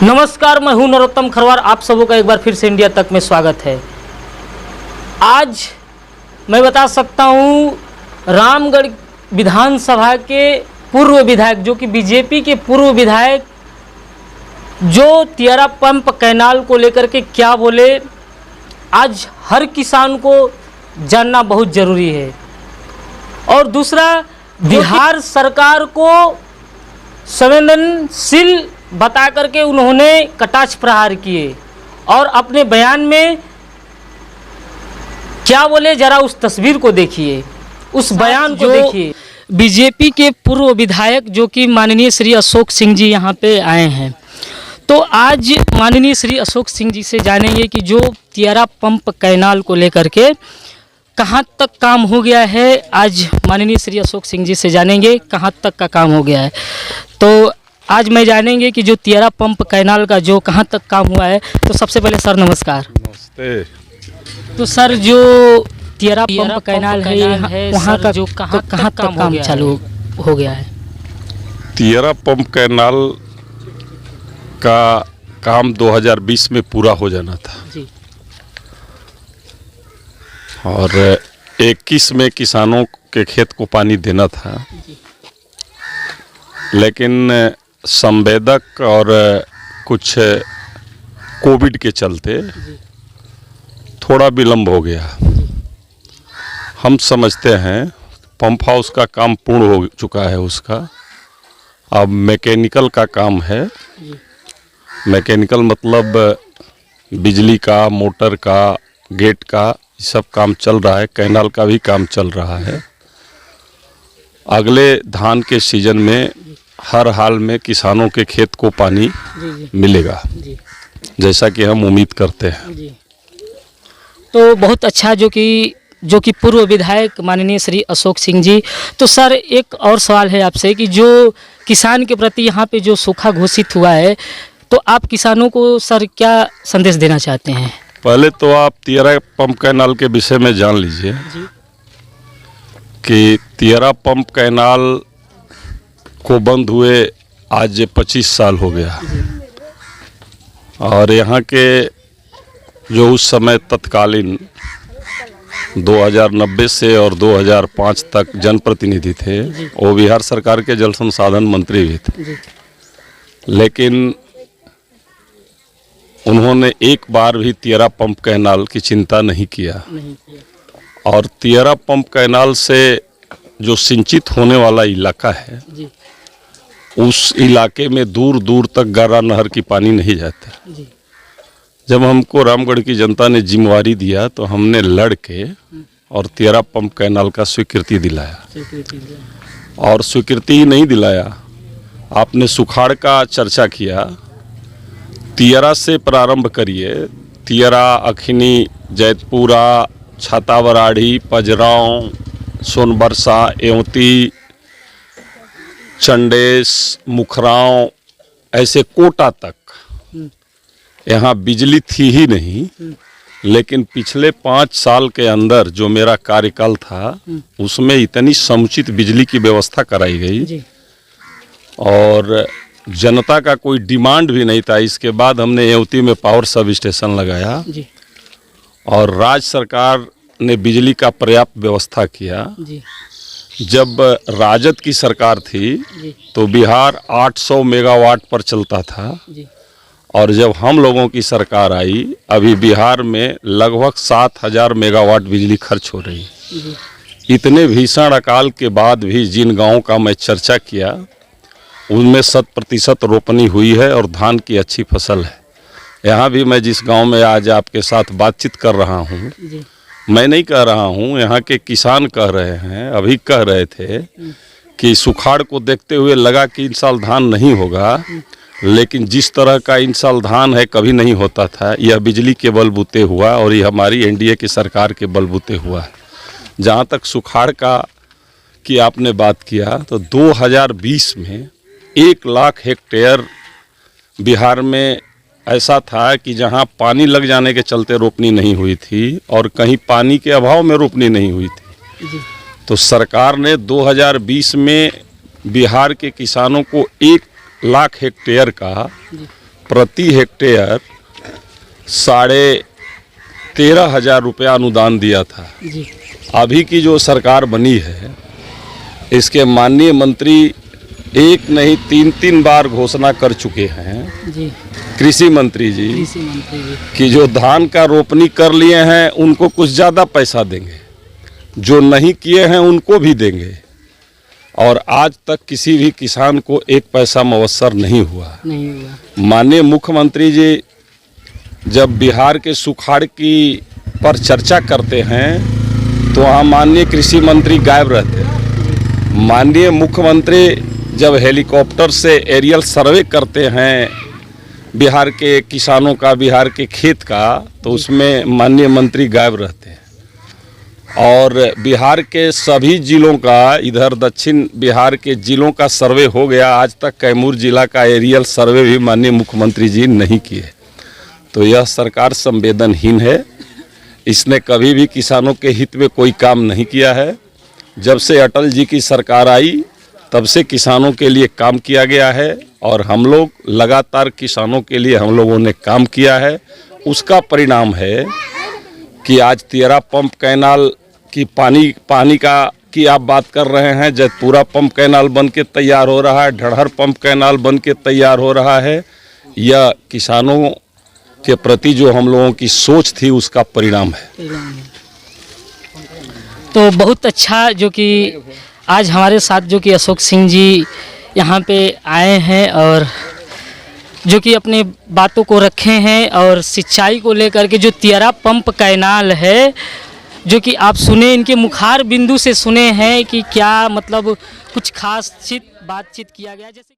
नमस्कार, मैं हूं नरोत्तम खरवार। आप सबों का एक बार फिर से इंडिया तक में स्वागत है। आज मैं बता सकता हूं रामगढ़ विधानसभा के पूर्व विधायक जो कि बीजेपी के पूर्व विधायक जो तियारा पंप कैनाल को लेकर के क्या बोले, आज हर किसान को जानना बहुत ज़रूरी है। और दूसरा, बिहार सरकार को संवेदनशील बता करके उन्होंने कटाक्ष प्रहार किए और अपने बयान में क्या बोले, जरा उस तस्वीर को देखिए, उस बयान को देखिए। बीजेपी के पूर्व विधायक जो कि माननीय श्री अशोक सिंह जी यहाँ पे आए हैं, तो आज माननीय श्री अशोक सिंह जी से जानेंगे कि जो तियारा पंप कैनाल को लेकर के कहाँ तक काम हो गया है। आज माननीय श्री अशोक सिंह जी से जानेंगे कहाँ तक का काम हो गया है। तो आज मैं जानेंगे कि जो तियारा पंप कैनाल का जो कहाँ तक काम हुआ है। तो सबसे पहले सर नमस्कार। नमस्ते। तो सर, जो तियारा पंप कैनाल है वहाँ का जो कहाँ तक काम चालू हो गया है? तियारा पंप कैनाल का काम 2020 में पूरा हो जाना था जी। और 21 में किसानों के खेत को पानी देना था, लेकिन संवेदक और कुछ कोविड के चलते थोड़ा विलम्ब हो गया। हम समझते हैं पंप हाउस का काम पूर्ण हो चुका है, उसका अब मैकेनिकल का काम है। मैकेनिकल मतलब बिजली का, मोटर का, गेट का, सब काम चल रहा है। कैनाल का भी काम चल रहा है। अगले धान के सीजन में हर हाल में किसानों के खेत को पानी मिलेगा, जैसा कि हम उम्मीद करते हैं। तो बहुत अच्छा, जो कि पूर्व विधायक माननीय श्री अशोक सिंह जी। तो सर, एक और सवाल है आपसे कि जो किसान के प्रति यहाँ पे जो सूखा घोषित हुआ है, तो आप किसानों को सर क्या संदेश देना चाहते हैं? पहले तो आप तियारा पंप कैनाल के विषय में जान लीजिए कि तियारा पंप कैनाल को बंद हुए आज 25 साल हो गया। और यहाँ के जो उस समय तत्कालीन 2090 से और 2005 तक जनप्रतिनिधि थे, वो बिहार सरकार के जल संसाधन मंत्री भी थे, लेकिन उन्होंने एक बार भी तियारा पंप कैनाल की चिंता नहीं किया। और तियारा पंप कैनाल से जो सिंचित होने वाला इलाका है, उस इलाके में दूर दूर तक गारा नहर की पानी नहीं जाता। जब हमको रामगढ़ की जनता ने जिम्मेवारी दिया तो हमने लड़ के और तियारा पंप कैनाल का स्वीकृति दिलाया। और स्वीकृति ही नहीं दिलाया, आपने सुखाड़ का चर्चा किया। तियारा से प्रारंभ करिए, तियारा, अखनी, जैतपुरा, छातावराढ़ी, पजराव, सोनबरसा, एवती, चंडेस, मुखराव, ऐसे कोटा तक यहाँ बिजली थी ही नहीं। लेकिन पिछले 5 साल के अंदर जो मेरा कार्यकाल था, उसमें इतनी समुचित बिजली की व्यवस्था कराई गई और जनता का कोई डिमांड भी नहीं था। इसके बाद हमने एवती में पावर सब स्टेशन लगाया और राज्य सरकार ने बिजली का पर्याप्त व्यवस्था किया। जब राजद की सरकार थी तो बिहार 800 मेगावाट पर चलता था, और जब हम लोगों की सरकार आई, अभी बिहार में लगभग 7000 मेगावाट बिजली खर्च हो रही है। इतने भीषण अकाल के बाद भी जिन गांवों का मैं चर्चा किया, उनमें 100% रोपनी हुई है और धान की अच्छी फसल है। यहाँ भी मैं जिस गांव में आज आपके साथ बातचीत कर रहा हूँ, मैं नहीं कह रहा हूँ, यहाँ के किसान कह रहे हैं, अभी कह रहे थे कि सुखाड़ को देखते हुए लगा कि इस साल धान नहीं होगा, लेकिन जिस तरह का इन साल धान है कभी नहीं होता था। यह बिजली के बलबूते हुआ और ये हमारी एनडीए की सरकार के बलबूते हुआ है। जहाँ तक सुखाड़ की आपने बात किया, तो 2020 में 1 लाख हेक्टेयर बिहार में ऐसा था कि जहाँ पानी लग जाने के चलते रोपनी नहीं हुई थी और कहीं पानी के अभाव में रोपनी नहीं हुई थी। तो सरकार ने 2020 में बिहार के किसानों को 1 लाख हेक्टेयर का प्रति हेक्टेयर 13,500 रुपया अनुदान दिया था। जी अभी की जो सरकार बनी है, इसके माननीय मंत्री एक नहीं 3 बार घोषणा कर चुके हैं, जी कृषि मंत्री जी, कि जो धान का रोपनी कर लिए हैं उनको कुछ ज़्यादा पैसा देंगे, जो नहीं किए हैं उनको भी देंगे। और आज तक किसी भी किसान को एक पैसा मुयस्सर नहीं हुआ। माननीय मुख्यमंत्री जी जब बिहार के सुखाड़ की पर चर्चा करते हैं तो वहाँ माननीय कृषि मंत्री गायब रहते हैं। माननीय मुख्यमंत्री जब हेलीकॉप्टर से एरियल सर्वे करते हैं बिहार के किसानों का, बिहार के खेत का, तो उसमें माननीय मंत्री गायब रहते हैं। और बिहार के सभी जिलों का, इधर दक्षिण बिहार के जिलों का सर्वे हो गया, आज तक कैमूर जिला का एरियल सर्वे भी माननीय मुख्यमंत्री जी नहीं किए। तो यह सरकार संवेदनहीन है। इसने कभी भी किसानों के हित में कोई काम नहीं किया है। जब से अटल जी की सरकार आई तब से किसानों के लिए काम किया गया है और हम लोग लगातार किसानों के लिए हम लोगों ने काम किया है। उसका परिणाम है कि आज 13 पंप कैनाल की पानी की आप बात कर रहे हैं, जतपुरा पंप कैनाल बन के तैयार हो रहा है, ढढ़र पंप कैनाल बन के तैयार हो रहा है। यह किसानों के प्रति जो हम लोगों की सोच थी उसका परिणाम है। तो बहुत अच्छा जो कि आज हमारे साथ जो कि अशोक सिंह जी यहाँ पे आए हैं और जो कि अपने बातों को रखे हैं और सिंचाई को लेकर के जो 13 पंप कैनाल है, जो कि आप सुने, इनके मुखार बिंदु से सुने हैं कि क्या मतलब कुछ खास बातचीत किया गया। जैसे